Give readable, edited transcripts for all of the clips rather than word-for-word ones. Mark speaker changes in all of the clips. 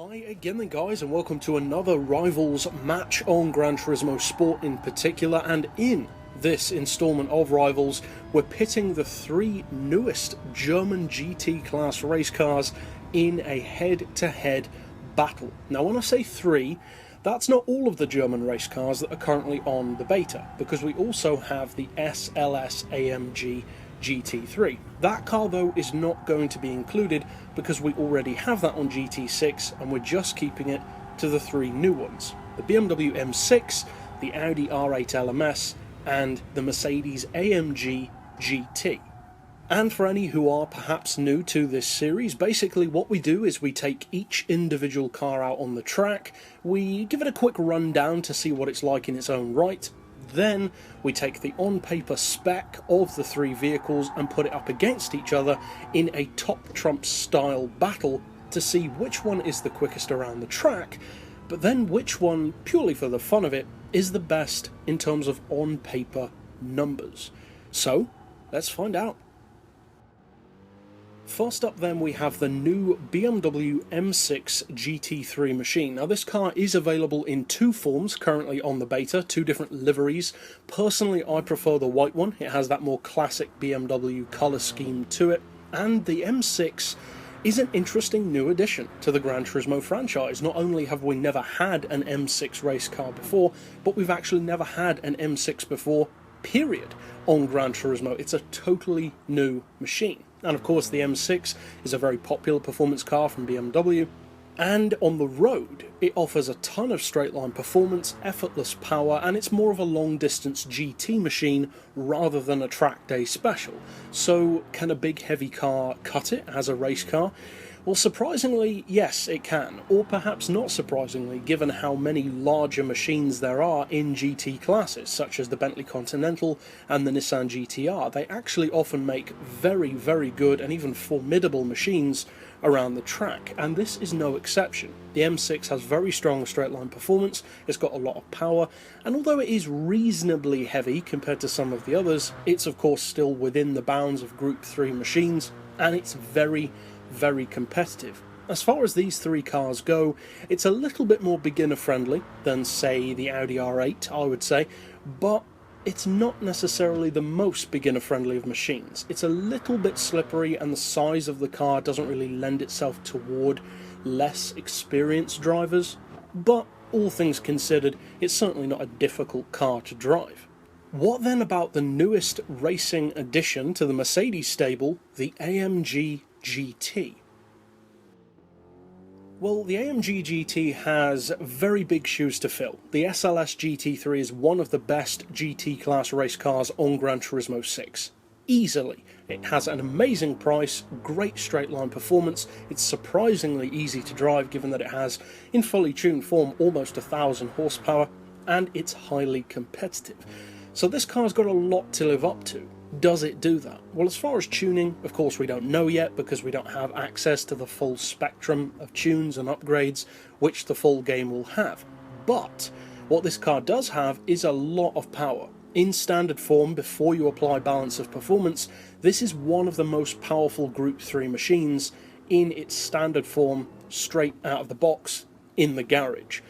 Speaker 1: Hi again then guys, and welcome to another Rivals match on Gran Turismo Sport in particular, and in this installment of Rivals we're pitting the three newest German GT class race cars in a head-to-head battle. Now when I say three, that's not all of the German race cars that are currently on the beta, because we also have the SLS AMG GT3. That car though is not going to be included because we already have that on GT6 and we're just keeping it to the three new ones: the BMW M6, the Audi R8 LMS and the Mercedes AMG GT. And for any who are perhaps new to this series, basically what we do is we take each individual car out on the track, we give it a quick rundown to see what it's like in its own right. Then we take the on-paper spec of the three vehicles and put it up against each other in a top trump style battle to see which one is the quickest around the track, but then which one, purely for the fun of it, is the best in terms of on-paper numbers. So, let's find out. First up then we have the new BMW M6 GT3 machine. Now this car is available in two forms currently on the beta, two different liveries. Personally I prefer the white one, it has that more classic BMW colour scheme to it, and the M6 is an interesting new addition to the Gran Turismo franchise. Not only have we never had an M6 race car before, but we've actually never had an M6 before, period, on Gran Turismo. It's a totally new machine. And of course the M6 is a very popular performance car from BMW, and on the road it offers a ton of straight line performance, effortless power, and it's more of a long distance GT machine rather than a track day special. So can a big heavy car cut it as a race car? Well, surprisingly, yes, it can, or perhaps not surprisingly, given how many larger machines there are in GT classes, such as the Bentley Continental and the Nissan GTR. They actually often make very, very good and even formidable machines around the track, and this is no exception. The M6 has very strong straight line performance, it's got a lot of power, and although it is reasonably heavy compared to some of the others, it's of course still within the bounds of Group 3 machines, and it's very competitive. As far as these three cars go, it's a little bit more beginner friendly than say the Audi R8, I would say, but it's not necessarily the most beginner friendly of machines. It's a little bit slippery and the size of the car doesn't really lend itself toward less experienced drivers, but all things considered, it's certainly not a difficult car to drive. What then about the newest racing addition to the Mercedes stable, the AMG GT? Well, the AMG GT has very big shoes to fill. The SLS GT3 is one of the best GT class race cars on Gran Turismo 6. Easily. It has an amazing price, great straight line performance, it's surprisingly easy to drive given that it has, in fully tuned form, almost 1,000 horsepower, and it's highly competitive. So this car's got a lot to live up to. Does it do that? Well, as far as tuning, of course we don't know yet because we don't have access to the full spectrum of tunes and upgrades which the full game will have. But what this car does have is a lot of power. In standard form, before you apply balance of performance, this is one of the most powerful Group 3 machines in its standard form, straight out of the box, in the garage.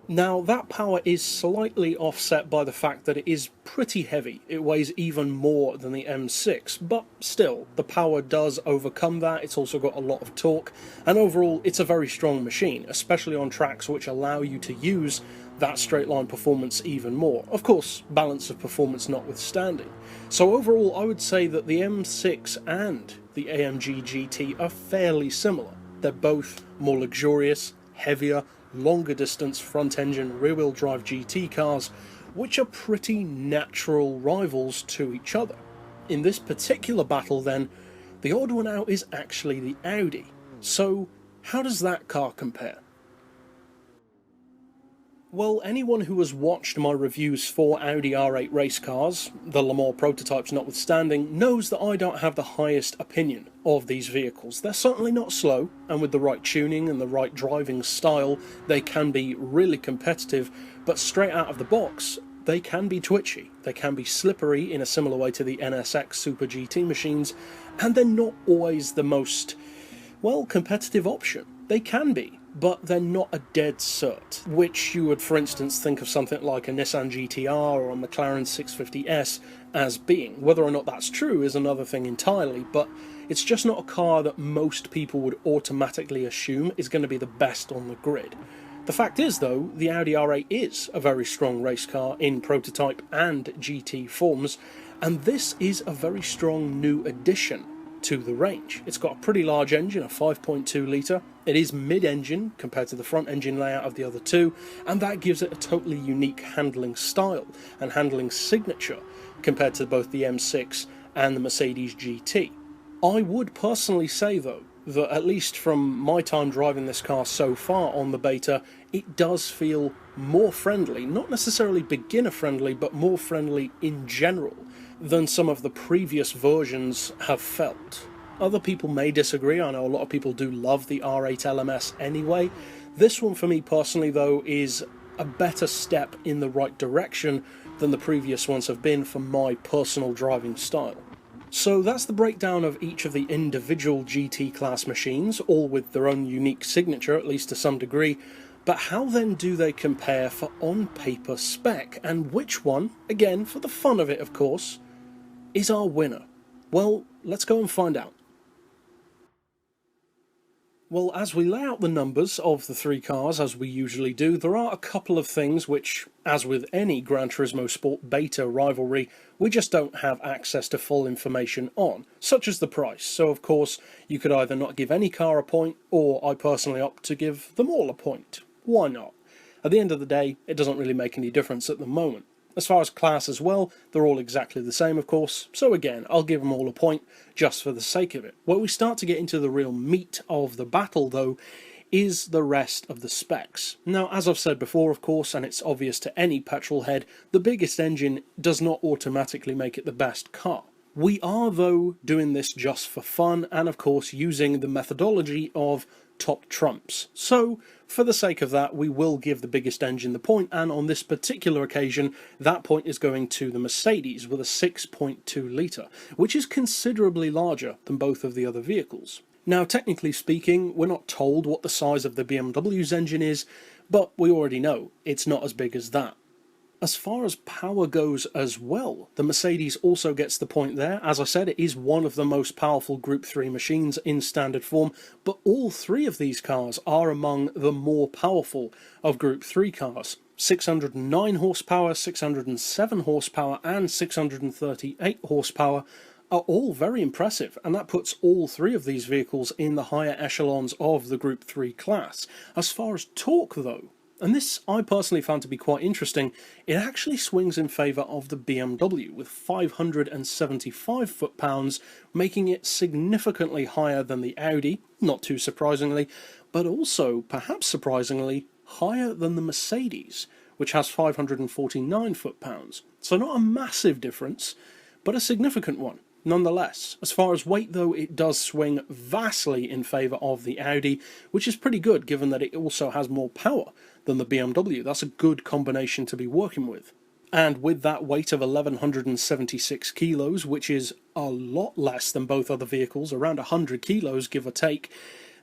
Speaker 1: Now that power is slightly offset by the fact that it is pretty heavy. It weighs even more than the M6, but still, the power does overcome that. It's also got a lot of torque, and overall it's a very strong machine, especially on tracks which allow you to use that straight line performance even more. Of course, balance of performance notwithstanding. So overall I would say that the M6 and the AMG GT are fairly similar. They're both more luxurious, heavier, longer distance front engine rear wheel drive GT cars, which are pretty natural rivals to each other. In this particular battle then, the odd one out is actually the Audi. So how does that car compare? Well, anyone who has watched my reviews for Audi R8 race cars, the Le Mans prototypes notwithstanding, knows that I don't have the highest opinion of these vehicles. They're certainly not slow, and with the right tuning and the right driving style, they can be really competitive, but straight out of the box, they can be twitchy. They can be slippery in a similar way to the NSX Super GT machines, and they're not always the most, well, competitive option. They can be, but they're not a dead cert, which you would, for instance, think of something like a Nissan GT-R or a McLaren 650S as being. Whether or not that's true is another thing entirely, but it's just not a car that most people would automatically assume is going to be the best on the grid. The fact is, though, the Audi R8 is a very strong race car in prototype and GT forms, and this is a very strong new addition to the range. It's got a pretty large engine, a 5.2 litre. It is mid-engine compared to the front engine layout of the other two, and that gives it a totally unique handling style and handling signature compared to both the M6 and the Mercedes GT. I would personally say, though, that at least from my time driving this car so far on the beta, it does feel more friendly, not necessarily beginner friendly, but more friendly in general than some of the previous versions have felt. Other people may disagree. I know a lot of people do love the R8 LMS anyway. This one for me personally, though, is a better step in the right direction than the previous ones have been for my personal driving style. So that's the breakdown of each of the individual GT class machines, all with their own unique signature, at least to some degree. But how then do they compare for on-paper spec? And which one, again, for the fun of it of course, is our winner? Well, let's go and find out. Well, as we lay out the numbers of the three cars, as we usually do, there are a couple of things which, as with any Gran Turismo Sport beta rivalry, we just don't have access to full information on, such as the price. So of course, you could either not give any car a point, or I personally opt to give them all a point. Why not? At the end of the day, it doesn't really make any difference at the moment. As far as class as well, they're all exactly the same, of course, so again, I'll give them all a point just for the sake of it. Where we start to get into the real meat of the battle, though, is the rest of the specs. Now, as I've said before, of course, and it's obvious to any petrol head, the biggest engine does not automatically make it the best car. We are, though, doing this just for fun, and of course using the methodology of top trumps. So, for the sake of that, we will give the biggest engine the point, and on this particular occasion, that point is going to the Mercedes with a 6.2 litre, which is considerably larger than both of the other vehicles. Now, technically speaking, we're not told what the size of the BMW's engine is, but we already know it's not as big as that. As far as power goes as well, the Mercedes also gets the point there. As I said, it is one of the most powerful Group 3 machines in standard form, but all three of these cars are among the more powerful of Group 3 cars. 609 horsepower, 607 horsepower, and 638 horsepower are all very impressive, and that puts all three of these vehicles in the higher echelons of the Group 3 class. As far as torque, though, and this I personally found to be quite interesting, it actually swings in favour of the BMW, with 575 foot-pounds, making it significantly higher than the Audi, not too surprisingly, but also, perhaps surprisingly, higher than the Mercedes, which has 549 foot-pounds. So not a massive difference, but a significant one. Nonetheless, as far as weight though, it does swing vastly in favour of the Audi, which is pretty good given that it also has more power than the BMW. That's a good combination to be working with. And with that weight of 1176 kilos, which is a lot less than both other vehicles, around 100 kilos give or take,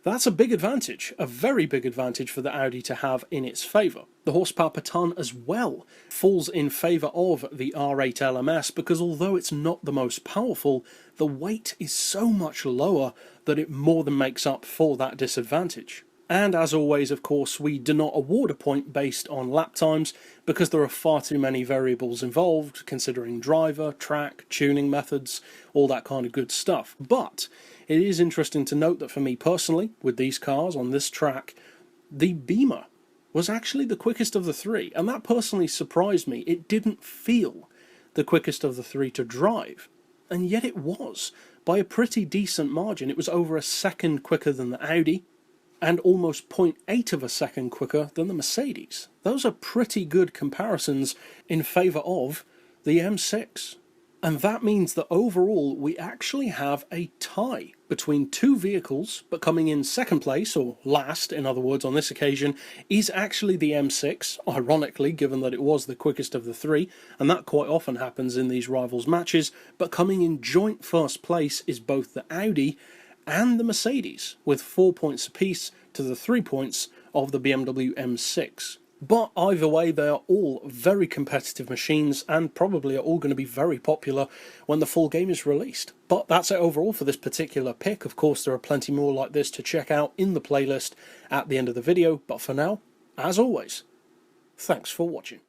Speaker 1: that's a big advantage, a very big advantage for the Audi to have in its favour. The horsepower per tonne as well falls in favour of the R8 LMS because although it's not the most powerful, the weight is so much lower that it more than makes up for that disadvantage. And as always, of course, we do not award a point based on lap times because there are far too many variables involved, considering driver, track, tuning methods, all that kind of good stuff. But it is interesting to note that for me personally, with these cars on this track, the Beamer was actually the quickest of the three, and that personally surprised me. It didn't feel the quickest of the three to drive, and yet it was, by a pretty decent margin. It was over a second quicker than the Audi, and almost 0.8 of a second quicker than the Mercedes. Those are pretty good comparisons in favour of the M6. And that means that overall we actually have a tie between two vehicles, but coming in second place, or last in other words on this occasion, is actually the M6, ironically given that it was the quickest of the three, and that quite often happens in these rivals matches, but coming in joint first place is both the Audi and the Mercedes, with 4 points apiece to the 3 points of the BMW M6. But either way, they are all very competitive machines and probably are all going to be very popular when the full game is released. But that's it overall for this particular pick. Of course, there are plenty more like this to check out in the playlist at the end of the video. But for now, as always, thanks for watching.